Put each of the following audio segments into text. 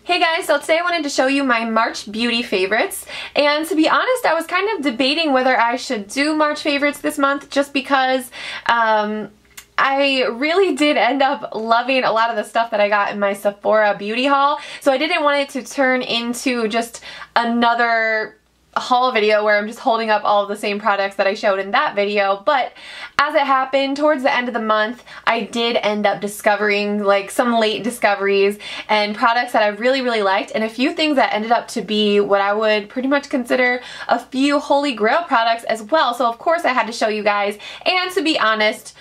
Hey guys, so today I wanted to show you my March beauty favorites, and to be honest I was kind of debating whether I should do March favorites this month just because I really did end up loving a lot of the stuff that I got in my Sephora beauty haul, so I didn't want it to turn into just another haul video where I'm just holding up all of the same products that I showed in that video. But as it happened, towards the end of the month, I did end up discovering like some late discoveries and products that I really liked, and a few things that ended up to be what I would pretty much consider a few holy grail products as well. So of course I had to show you guys, and to be honest,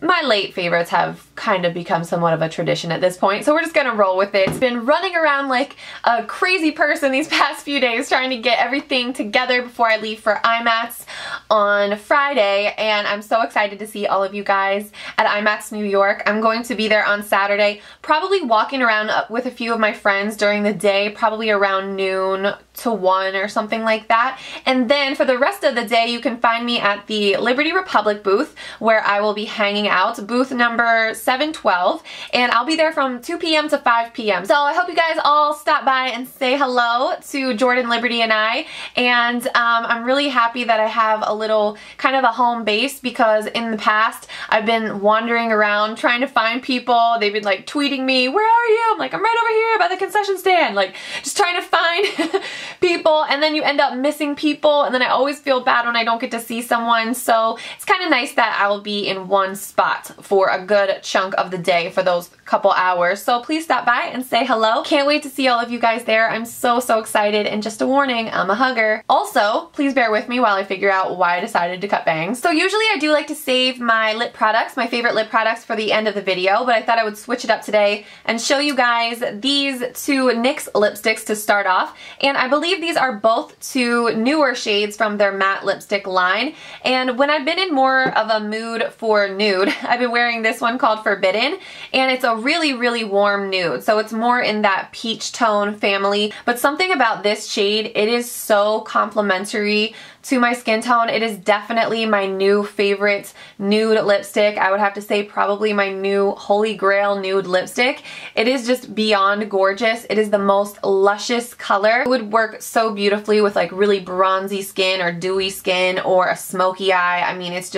my late favorites have kind of become somewhat of a tradition at this point, so we're just gonna roll with it. It's been running around like a crazy person these past few days trying to get everything together before I leave for IMATS on Friday, and I'm so excited to see all of you guys at IMATS New York. I'm going to be there on Saturday, probably walking around with a few of my friends during the day, probably around noon to 1 or something like that. And then for the rest of the day you can find me at the Liberty Republic booth where I will be hanging out, booth number 712, and I'll be there from 2 p.m. to 5 p.m. So I hope you guys all stop by and say hello to Jordan, Liberty, and I, and I'm really happy that I have a little kind of a home base, because in the past I've been wandering around trying to find people. They've been like tweeting me, "Where are you?" I'm like, "I'm right over here by the concession stand," like just trying to find people, and then you end up missing people, and then I always feel bad when I don't get to see someone. So it's kind of nice that I will be in one spot for a good chunk of the day for those couple hours. So please stop by and say hello. Can't wait to see all of you guys there. I'm so excited, and just a warning, I'm a hugger. Also, please bear with me while I figure out why I decided to cut bangs. So usually I do like to save my lip products, my favorite lip products, for the end of the video, but I thought I would switch it up today and show you guys these two NYX lipsticks to start off. And I believe these are both two newer shades from their matte lipstick line, and when I've been in more of a mood for nude, I've been wearing this one called Forbidden, and it's a really warm nude, so it's more in that peach tone family. But something about this shade, it is so complimentary to my skin tone. It is definitely my new favorite nude lipstick. I would have to say probably my new holy grail nude lipstick. It is just beyond gorgeous. It is the most luscious color. It would work so beautifully with like really bronzy skin or dewy skin or a smoky eye. I mean, it's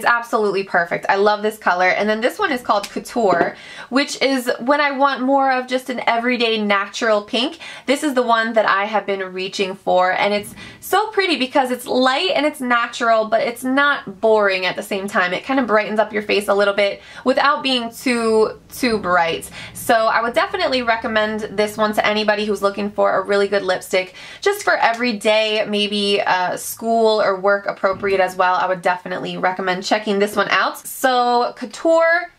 absolutely perfect. I love this color. And then this one is called Couture, which is when I want more of just an everyday natural pink. This is the one that I have been reaching for, and it's so pretty because it's light and it's natural, but it's not boring at the same time. It kind of brightens up your face a little bit without being too bright. So I would definitely recommend this one to anybody who's looking for a really good lipstick just for every day, maybe school or work appropriate as well. I would definitely recommend checking this one out. So Couture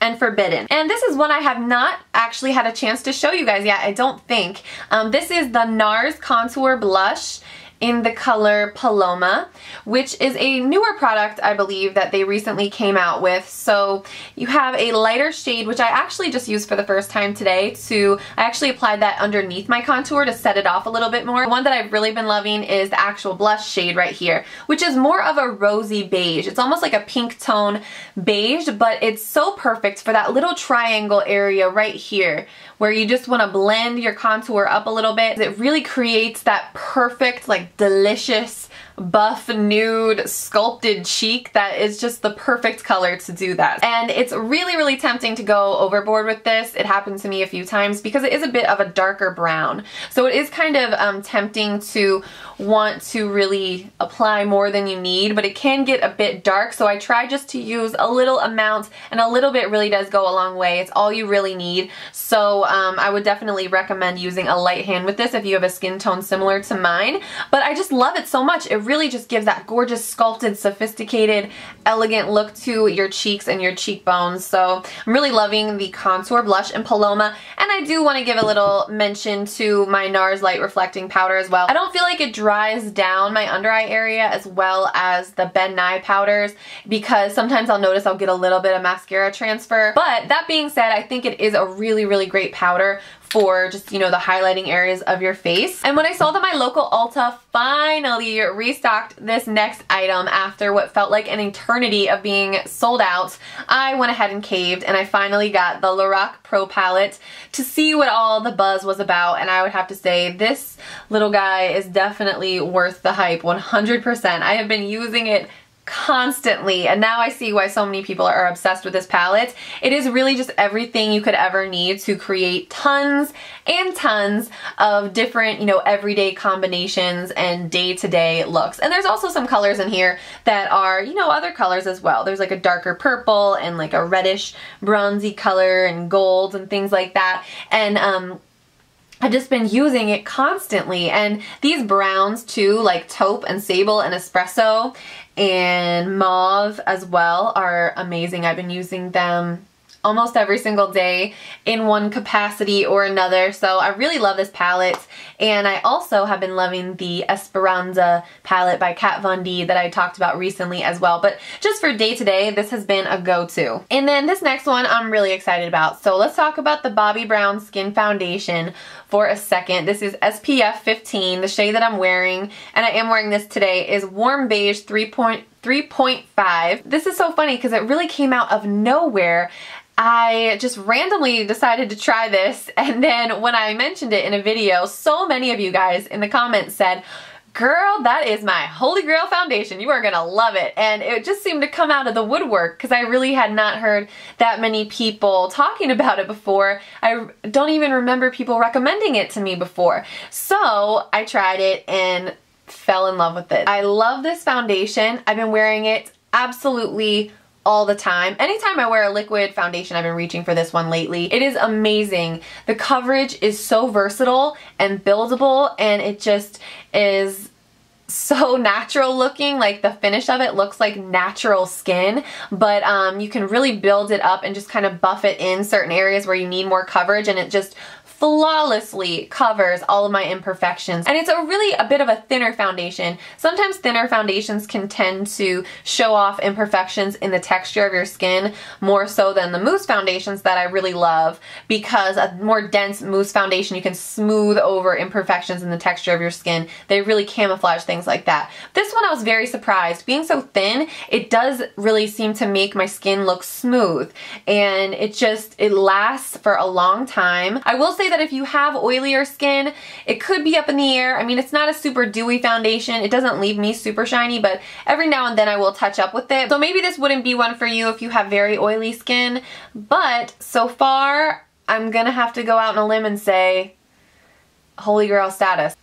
and Forbidden. And this is one I have not actually had a chance to show you guys yet, I don't think. This is the NARS Contour Blush in the color Paloma, which is a newer product, I believe, that they recently came out with. So you have a lighter shade, which I actually just used for the first time today. I actually applied that underneath my contour to set it off a little bit more. The one that I've really been loving is the actual blush shade right here, which is more of a rosy beige. It's almost like a pink tone beige, but it's so perfect for that little triangle area right here where you just want to blend your contour up a little bit. It really creates that perfect, like, delicious buff nude sculpted cheek that is just the perfect color to do that. And it's really tempting to go overboard with this. It happened to me a few times because it is a bit of a darker brown, so it is kind of tempting to want to really apply more than you need, but it can get a bit dark, so I try just to use a little amount, and a little bit really does go a long way. It's all you really need. So I would definitely recommend using a light hand with this if you have a skin tone similar to mine. But I just love it so much. It really just gives that gorgeous, sculpted, sophisticated, elegant look to your cheeks and your cheekbones. So I'm really loving the Contour Blush in Paloma, and I do want to give a little mention to my NARS Light Reflecting powder as well. I don't feel like it dries down my under eye area as well as the Ben Nye powders, because sometimes I'll notice I'll get a little bit of mascara transfer. But that being said, I think it is a really great powder for just, you know, the highlighting areas of your face. And when I saw that my local Ulta finally restocked this next item after what felt like an eternity of being sold out, I went ahead and caved and I finally got the Lorac Pro Palette to see what all the buzz was about, and I would have to say this little guy is definitely worth the hype 100%. I have been using it constantly, and now I see why so many people are obsessed with this palette. It is really just everything you could ever need to create tons and tons of different, you know, everyday combinations and day-to-day looks. And there's also some colors in here that are, you know, other colors as well. There's like a darker purple and like a reddish bronzy color and golds and things like that. And I've just been using it constantly, and these browns too, like taupe and sable and espresso and mauve as well, are amazing. I've been using them almost every single day in one capacity or another, so I really love this palette. And I also have been loving the Esperanza palette by Kat Von D that I talked about recently as well, but just for day-to-day, this has been a go-to. And then this next one I'm really excited about. So let's talk about the Bobbi Brown Skin Foundation for a second. This is SPF 15. The shade that I'm wearing, and I am wearing this today, is Warm Beige 3.5. This is so funny because it really came out of nowhere. I just randomly decided to try this, and then when I mentioned it in a video, so many of you guys in the comments said, "Girl, that is my holy grail foundation. You are gonna love it." And it just seemed to come out of the woodwork because I really had not heard that many people talking about it before. I don't even remember people recommending it to me before. So I tried it and fell in love with it. I love this foundation. I've been wearing it absolutely all the time. Anytime I wear a liquid foundation, I've been reaching for this one lately. It is amazing. The coverage is so versatile and buildable, and it just is so natural looking. Like the finish of it looks like natural skin, but you can really build it up and just kind of buff it in certain areas where you need more coverage, and it just flawlessly covers all of my imperfections. And it's really a bit of a thinner foundation. Sometimes thinner foundations can tend to show off imperfections in the texture of your skin more so than the mousse foundations that I really love, because a more dense mousse foundation, you can smooth over imperfections in the texture of your skin. They really camouflage things like that. This one I was very surprised. Being so thin, it does really seem to make my skin look smooth, and it lasts for a long time. I will say that if you have oilier skin, it could be up in the air. I mean, it's not a super dewy foundation. It doesn't leave me super shiny, but every now and then I will touch up with it. So maybe this wouldn't be one for you if you have very oily skin, but so far I'm gonna have to go out on a limb and say holy grail status.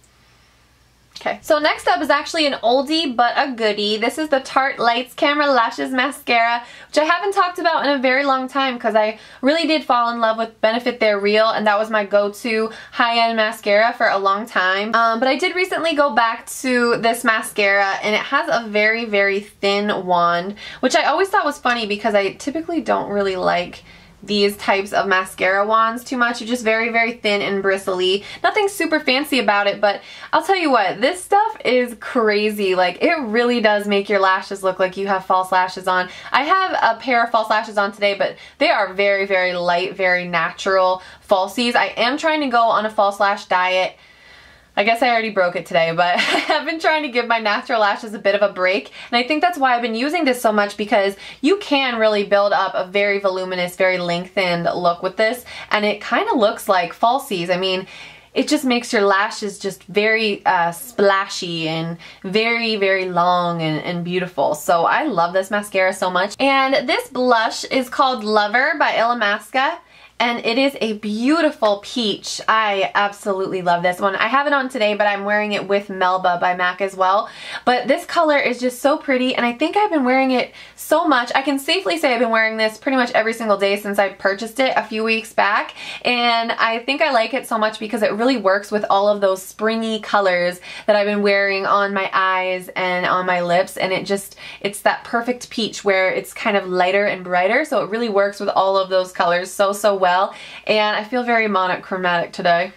Okay, so next up is actually an oldie but a goodie. This is the Tarte Lights Camera Lashes Mascara, which I haven't talked about in a very long time because I really did fall in love with Benefit They're Real, and that was my go-to high-end mascara for a long time. But I did recently go back to this mascara, and it has a very, very thin wand, which I always thought was funny because I typically don't really like these types of mascara wands too much. They're just very, very thin and bristly. Nothing super fancy about it, but I'll tell you what, this stuff is crazy. Like, it really does make your lashes look like you have false lashes on. I have a pair of false lashes on today, but they are very, very light, very natural falsies. I am trying to go on a false lash diet. I guess I already broke it today, but I've been trying to give my natural lashes a bit of a break, and I think that's why I've been using this so much, because you can really build up a very voluminous, very lengthened look with this, and it kind of looks like falsies. I mean, it just makes your lashes just very splashy and very, very long and beautiful. So I love this mascara so much. And this blush is called Lover by Illamasqua, and it is a beautiful peach. I absolutely love this one. I have it on today, but I'm wearing it with Melba by MAC as well. But this color is just so pretty, and I think I've been wearing it so much. I can safely say I've been wearing this pretty much every single day since I purchased it a few weeks back, and I think I like it so much because it really works with all of those springy colors that I've been wearing on my eyes and on my lips, and it's that perfect peach where it's kind of lighter and brighter, so it really works with all of those colors so well, and I feel very monochromatic today.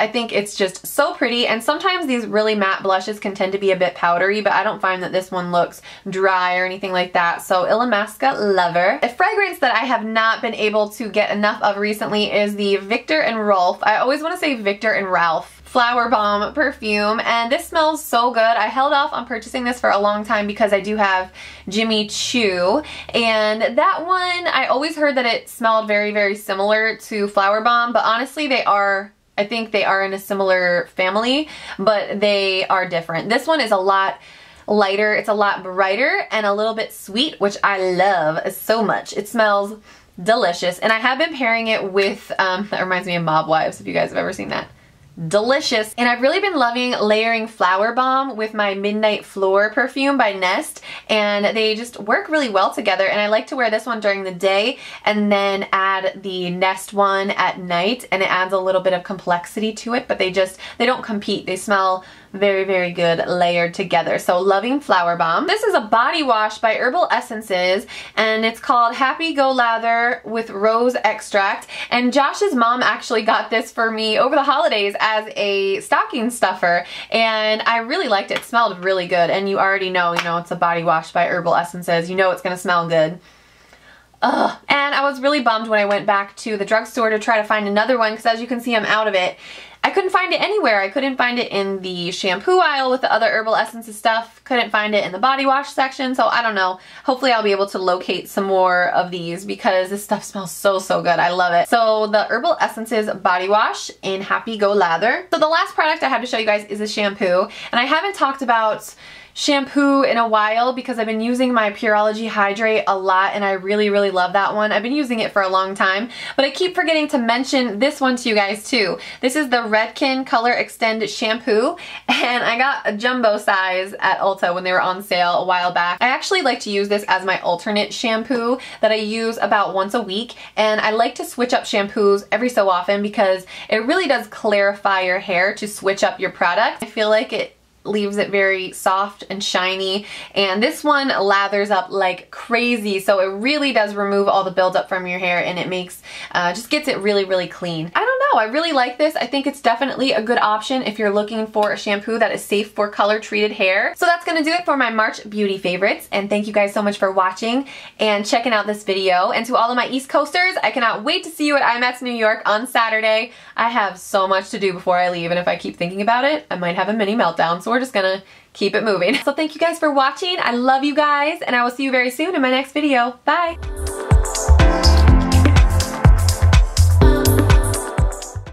I think it's just so pretty, and sometimes these really matte blushes can tend to be a bit powdery, but I don't find that this one looks dry or anything like that. So Illamasqua Lover. A fragrance that I have not been able to get enough of recently is the Viktor and Rolf. I always want to say Viktor and Ralph Flowerbomb perfume, and this smells so good. I held off on purchasing this for a long time because I do have Jimmy Choo, and that one, I always heard that it smelled very, very similar to Flowerbomb, but honestly I think they are in a similar family, but they are different. This one is a lot lighter, it's a lot brighter, and a little bit sweet, which I love so much. It smells delicious, and I have been pairing it with, that reminds me of Mob Wives, if you guys have ever seen that. Delicious. And I've really been loving layering Flowerbomb with my Midnight Floor perfume by Nest, and they just work really well together, and I like to wear this one during the day and then add the Nest one at night, and it adds a little bit of complexity to it, but they don't compete. They smell very, very good layered together. So loving Flowerbomb. This is a body wash by Herbal Essences, and it's called Happy Go Lather with Rose Extract, and Josh's mom actually got this for me over the holidays as a stocking stuffer, and I really liked it. It smelled really good, and you already know, it's a body wash by Herbal Essences. You know it's gonna smell good. Ugh. And I was really bummed when I went back to the drugstore to try to find another one, because as you can see, I'm out of it. I couldn't find it anywhere. I couldn't find it in the shampoo aisle with the other Herbal Essences stuff. Couldn't find it in the body wash section, so I don't know. Hopefully I'll be able to locate some more of these because this stuff smells so, so good. I love it. So the Herbal Essences body wash in Happy Go Lather. So the last product I have to show you guys is a shampoo, and I haven't talked about shampoo in a while because I've been using my Pureology Hydrate a lot, and I really, really love that one. I've been using it for a long time, but I keep forgetting to mention this one to you guys too. This is the Redken Color Extend shampoo, and I got a jumbo size at Ulta when they were on sale a while back. I actually like to use this as my alternate shampoo that I use about once a week, and I like to switch up shampoos every so often because it really does clarify your hair to switch up your product. I feel like it leaves it very soft and shiny, and this one lathers up like crazy, so it really does remove all the buildup from your hair, and it makes just gets it really, really clean. I don't know, I really like this. I think it's definitely a good option if you're looking for a shampoo that is safe for color treated hair. So that's gonna do it for my March beauty favorites, and thank you guys so much for watching and checking out this video. And to all of my East Coasters, I cannot wait to see you at IMATS New York on Saturday. I have so much to do before I leave, and if I keep thinking about it, I might have a mini meltdown, so we're just gonna keep it moving. So thank you guys for watching. I love you guys, and I will see you very soon in my next video. Bye!